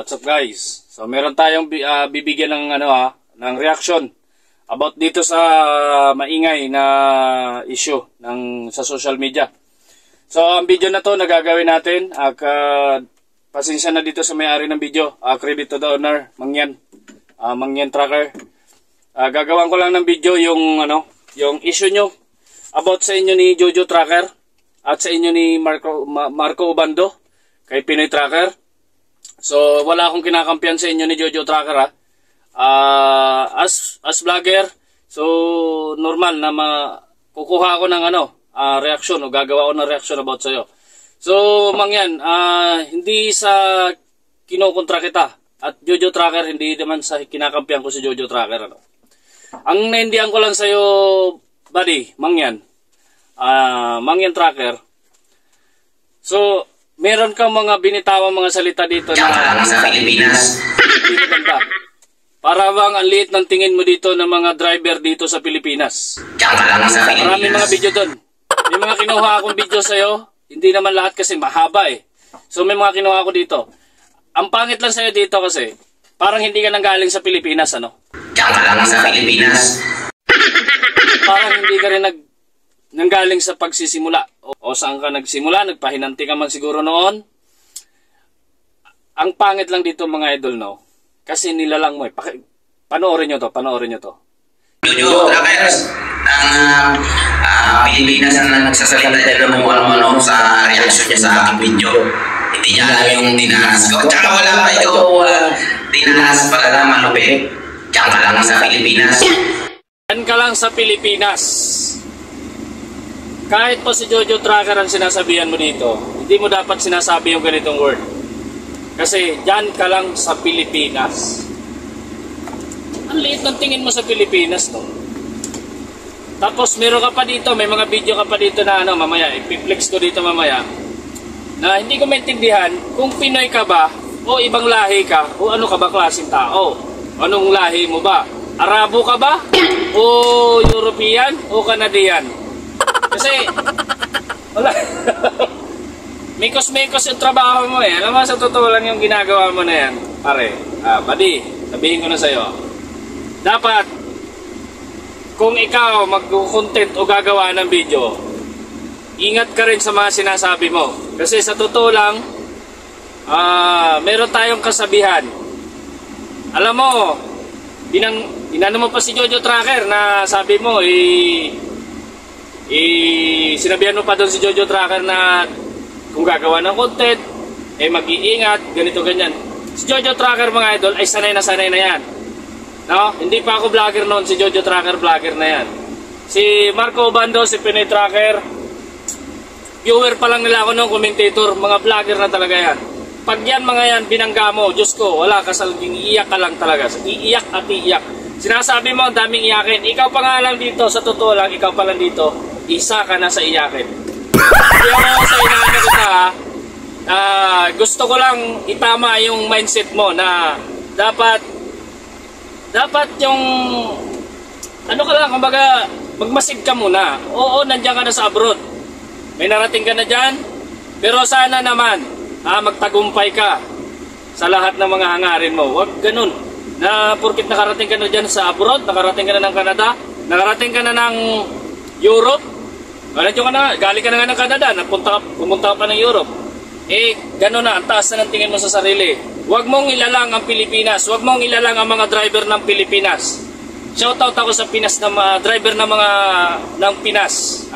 What's up guys? So meron tayong bibigyan ng ng reaction about dito sa maingay na issue sa social media. So ang video na to nagagawin natin pasensya na dito sa may-ari ng video. Credit to the owner, Mangyan. Mangyan Tracker. Gagawan ko lang ng video yung yung issue nyo about sa inyo ni Jojo Tracker at sa inyo ni Marco Ubando kay Pinoy Tracker. So wala akong kinakampihan sa inyo ni Jojo Tracker as vlogger. So normal na kukuha ako ng reaction o gagawa ko ng reaction about sa iyo. So Mangyan, hindi sa kinukontra kita at Jojo Tracker, hindi naman sa kinakampihan ko si Jojo Tracker. Ang naindihan ko lang sa iyo, buddy, Mangyan, Mangyan Tracker. So meron kang mga binitawang mga salita dito na sa Pilipinas. Para bang ang liit ng tingin mo dito ng mga driver dito sa Pilipinas. Maraming mga video doon. May mga kinuha akong video sa'yo. Hindi naman lahat kasi mahaba eh. So may mga kinuha ako dito. Ang pangit lang sa'yo dito kasi parang hindi ka nanggaling sa Pilipinas, sa Pilipinas. Parang hindi ka rin nanggaling sa pagsisimula. O saan ka nagsimula, nagpahinanti ka man siguro noon. Ang pangit lang dito mga idol, kasi nilalang mo eh. Panoorin nyo to. Jojo Trackers, ang Pilipinas na nagsasalita dito ng ano sa reaction niya sa aking video. Hindi niya alam yung dinanas ko. Tsaka wala pa ito dinanas pala na malupit. Diyan ka lang sa Pilipinas. Diyan ka lang sa Pilipinas. Kahit po si Jojo Tracker ang sinasabihan mo dito, hindi mo dapat sinasabi yung ganitong word. Kasi dyan ka lang sa Pilipinas. Ang liit ng tingin mo sa Pilipinas, Tapos meron ka pa dito, may mga video ka pa dito na mamaya, ipiplex ko dito mamaya, na hindi ko maintindihan kung Pinoy ka ba, o ibang lahi ka, o ano ka ba klaseng tao. Anong lahi mo ba? Arabo ka ba? O European? O Canadian? Kasi, wala. Mikos-mikos yung trabaho mo eh. Alam mo, sa totoo lang yung ginagawa mo na yan. Pare, buddy, sabihin ko na sa'yo. Dapat, kung ikaw mag-content o gagawa ng video, ingat ka rin sa mga sinasabi mo. Kasi sa totoo lang, meron tayong kasabihan. Alam mo, inano mo pa si Jojo Tracker na sabi mo, sinabihan mo pa doon si Jojo Tracker na kung gagawa ng content, mag-iingat, ganito, ganyan. Si Jojo Tracker mga idol ay sanay na yan. Hindi pa ako vlogger noon, si Jojo Tracker vlogger na yan. Si Marco Ubando, si Pinoy Tracker, viewer pa lang nila ako noon, commentator, mga vlogger na talaga yan. Pag yan mga yan, binangga mo, Diyos ko, wala ka iiyak ka lang talaga. Iiyak at iiyak. Sinasabi mo, daming iyakin. Ikaw pa nga lang dito, sa totoo lang, ikaw pa lang dito, isa ka na sa iyakin. Kaya ako sa inaano kita, gusto ko lang itama yung mindset mo na dapat yung, ka lang, kumbaga, magmasid ka muna. Oo, nandiyan ka na sa abroad. May narating ka na dyan, pero sana naman, magtagumpay ka sa lahat ng mga hangarin mo. Huwag ganun. Na porkit nakarating ka na dyan sa abroad, nakarating ka na ng Canada, nakarating ka na ng Europe, galing ka na nga ng Canada, pumunta ka pa ng Europe. Ganun na, ang taas na ng tingin mo sa sarili. Huwag mong ilalang ang Pilipinas, huwag mong ilalang ang mga driver ng Pilipinas. Shoutout ako sa Pinas na mga driver ng Pinas.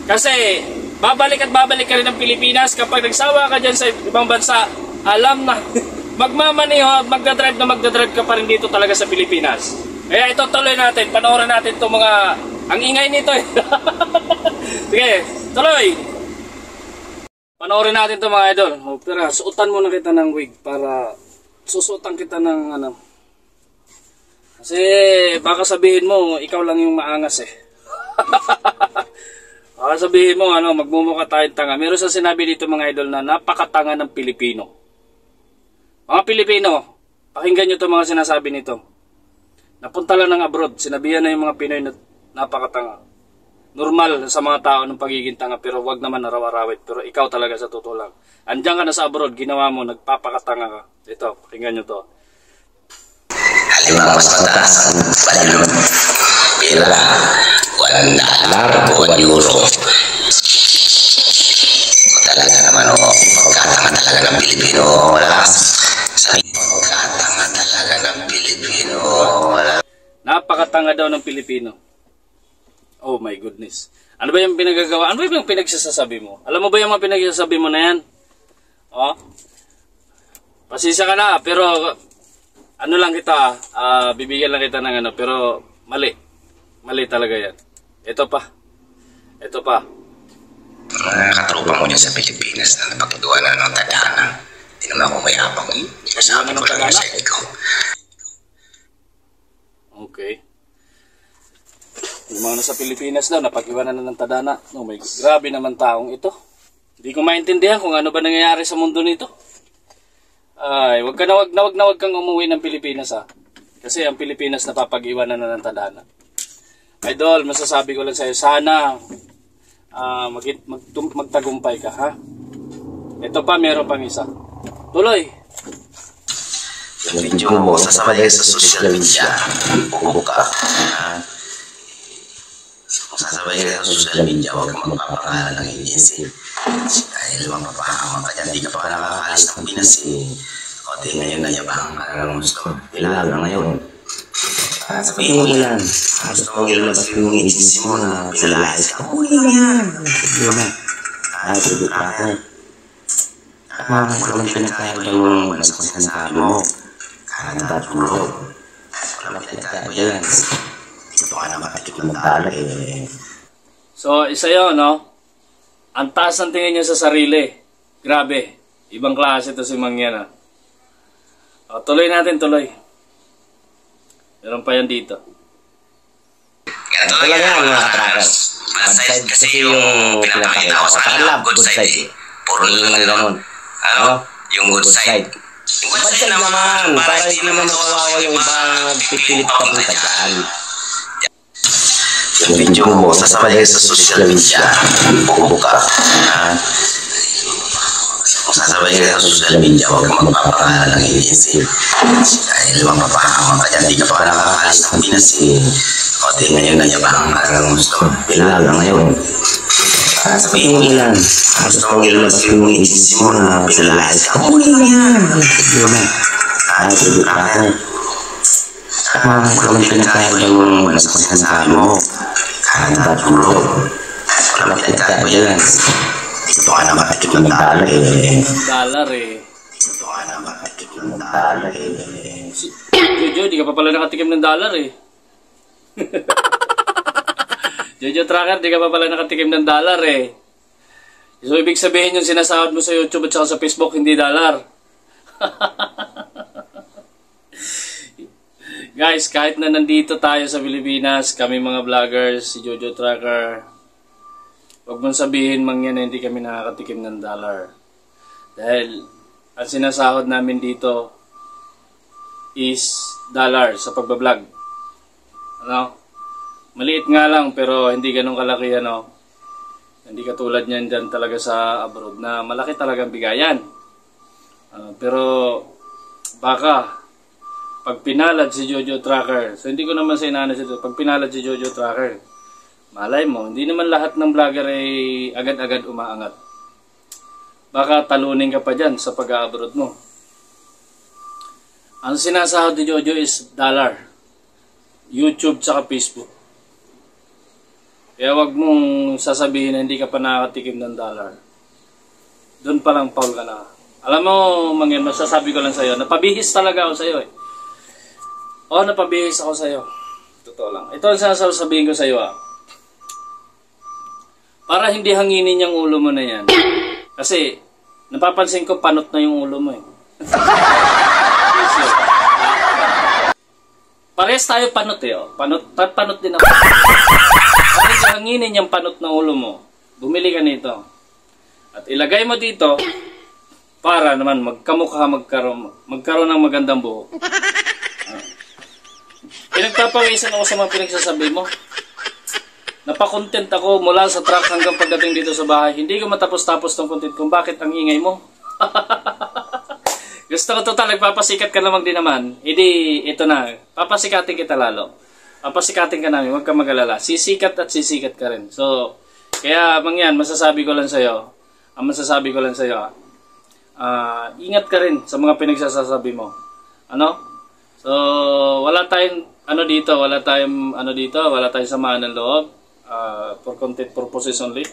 Kasi, babalik ka rin ng Pilipinas kapag nagsawa ka dyan sa ibang bansa, alam na, magmamaneho, magdadrive ka pa rin dito talaga sa Pilipinas. Kaya ito tuloy natin, panoorin natin itong mga, ang ingay nito eh. Sige, tuloy. Panoorin natin ito mga idol. Pero suotan muna kita ng wig para susuotan kita ng Kasi baka sabihin mo, ikaw lang yung maangas eh. Baka sabihin mo, magmumukha tayong tanga. Meron sa sinabi dito mga idol na napakatanga ng Pilipino. Mga Pilipino, pakinggan nyo ito mga sinasabi nito. Napunta lang ng abroad, sinabihan na yung mga Pinoy na napakatanga. normal sa mga tao ng pagiging tanga, pero wag naman araw-arawit. Pero ikaw talaga sa totoo lang. Andiyan ka na sa abroad, ginawa mo, nagpapakatanga ka. Ito, pakinggan nyo to. Halimbawa mas mataas ang balon. Pera, $1 o €1. Talaga naman o, pagkatanga talaga ng Pilipino, malakas. Pagkatanga talaga ng Pilipino, malakas. Napakatanga daw ng Pilipino. Oh my goodness. Ano ba yung pinagagawa? Ano ba yung pinagsasabi mo? Alam mo ba yung mga pinagsasabi mo na yan? Oh? Pasisa ka na, pero ano lang kita, bibigyan lang kita ng ano, pero mali. Mali talaga yan. Ito pa. Mga katropa mo dyan sa Pilipinas na napagagawa na ng tadhana. Hindi naman ako mayabang. Sabi ko lang sa ikaw. Okay. Yung mga nasa Pilipinas daw, napag-iwanan na ng tadhana. Oh my God, grabe naman taong ito. Hindi ko maintindihan kung ano ba nangyayari sa mundo nito. Ay, wag kang umuwi ng Pilipinas ha. Kasi ang Pilipinas napapag-iwanan na ng tadhana. Idol, masasabi ko lang sa'yo, sana magtagumpay ka ha. Ito pa, meron pang isa. Tuloy. Yung video mo, sasabay sa social media. Buka. Kung sasabay ka sa social media, huwag kang magpapangalan ng inisip. Dahil mapapahaman ka dyan, di ka pa nakakaalis ng Pinas eh. O di ngayon na yabang ka na gusto. Kailangan na ngayon. Sabihin mo yan. Gusto mong ilabas yung inisip mo na pinalayas ka. Huli mo yan. Tugot ako. Walang pinagkaiba yung sa sinasabi mo. Kaya natulog. Walang pinagkaiba yan. Ito ka na makatik ng dala eh. So, isa yun, no? Ang taas ng tingin niya sa sarili. Grabe. Ibang klase ito si Mangyan, ha? O, tuloy natin, tuloy. Meron pa yan dito. Ganito lang yan, mga trackers. Bad side kasi yung pinapakita ko sa kanila. Good side eh. Puro lang ganun. Ano? Yung good side. Yung bad side naman. Para hindi naman makawawa yung ibang pipilit pa punta dyan. Yung video mo, sasabay sa social media. Buka. Kung sasabay ka sa social media, huwag kang magpapangalan ng inisip. Dahil mapapahaman ka dyan, di ka pa nakakaalis ng Pinas eh. O di ngayon na yabang ka na gusto. Kailangan ngayon. Sabihin mo yan. Gusto mong ilabas yung inisip mo na pinalayas ka. Huli mo yan. Tugot ako. Walang pinagkaiba yung sa sinasabi mo. Kaya natulog. Walang pinagkaiba yan. Ito ka na makatik ng dala eh. Dollar eh. Ito ka na makatik ng dala eh. Jojo, di ka pa pala nakatikim ng dollar eh. Jojo Tracker, di ka pa pala nakatikim ng dollar eh. So, ibig sabihin yung sinasahod mo sa YouTube at saka sa Facebook, hindi dollar. Guys, kahit na nandito tayo sa Pilipinas, kami mga vloggers, si Jojo Tracker, huwag mong sabihin Mangyan na hindi kami nakakatikim ng dollar. Dahil ang sinasahod namin dito is dollar sa pagbablog. Ano? Maliit nga lang pero hindi ganun kalaki ano. Hindi katulad niyan dyan talaga sa abroad na malaki talagang bigayan. Pero baka pag pinalad si Jojo Tracker, so hindi ko naman sa inanas ito, pag pinalad si Jojo Tracker, malay mo, hindi naman lahat ng vlogger ay agad-agad umaangat. Baka talunin ka pa dyan sa pag-abroad mo. Ang sinasahod ni Jojo is dollar. YouTube tsaka Facebook. Kaya wag mong sasabihin na hindi ka pa nakakatikim ng dollar. Doon pa lang Paul ka na. Alam mo, Mangyan, masasabi ko lang sa'yo, napabihis talaga ako sa'yo eh. Napabihis ako sa'yo. Totoo lang. Ito ang sasabihin ko sa'yo Para hindi hanginin yung ulo mo na yan. Kasi, napapansin ko panot na yung ulo mo eh. Parehas tayo panot eh. Panot din ako. Para hindi hanginin yung panot na ulo mo, bumili ka nito. At ilagay mo dito, para naman magkamukha magkaroon ng magandang buhok. Pinagpapawisan ako sa mga pinagsasabi mo. napakontent ako mula sa truck hanggang pagdating dito sa bahay. Hindi ko matapos-tapos tong content kung bakit ang ingay mo. Gusto ko total, nagpapasikat ka lamang din naman. Hindi, ito na. Papasikatin kita lalo. Papasikatin ka namin, huwag ka mag-alala. Sisikat at sisikat ka rin. So, kaya mangyan, masasabi ko lang sa'yo. Ang masasabi ko lang sa'yo, ingat ka rin sa mga pinagsasabi mo. Ano? So, wala tayong wala tayong samaan ng loob. For content purposes only.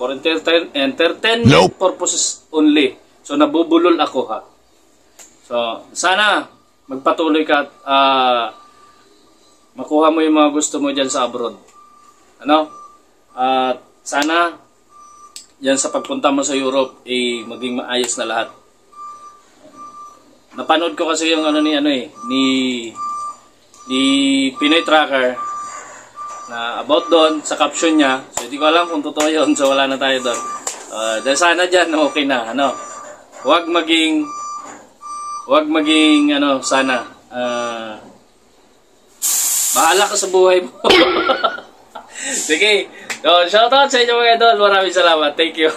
For entertainment purposes only. So, nabubulol ako ha. So, sana magpatuloy ka at makuha mo yung mga gusto mo dyan sa abroad. Ano? At sana yan sa pagpunta mo sa Europe maging maayos na lahat. Napanood ko kasi yung ni Pinoy Tracker na about doon sa caption niya. So hindi ko alam kung totoo yun, so wala na tayo doon. Dahil sana dyan okay na, ano. Huwag maging sana bahala ka sa buhay mo. Sige. So, shoutout sa inyo mga idol. Maraming salamat. Thank you.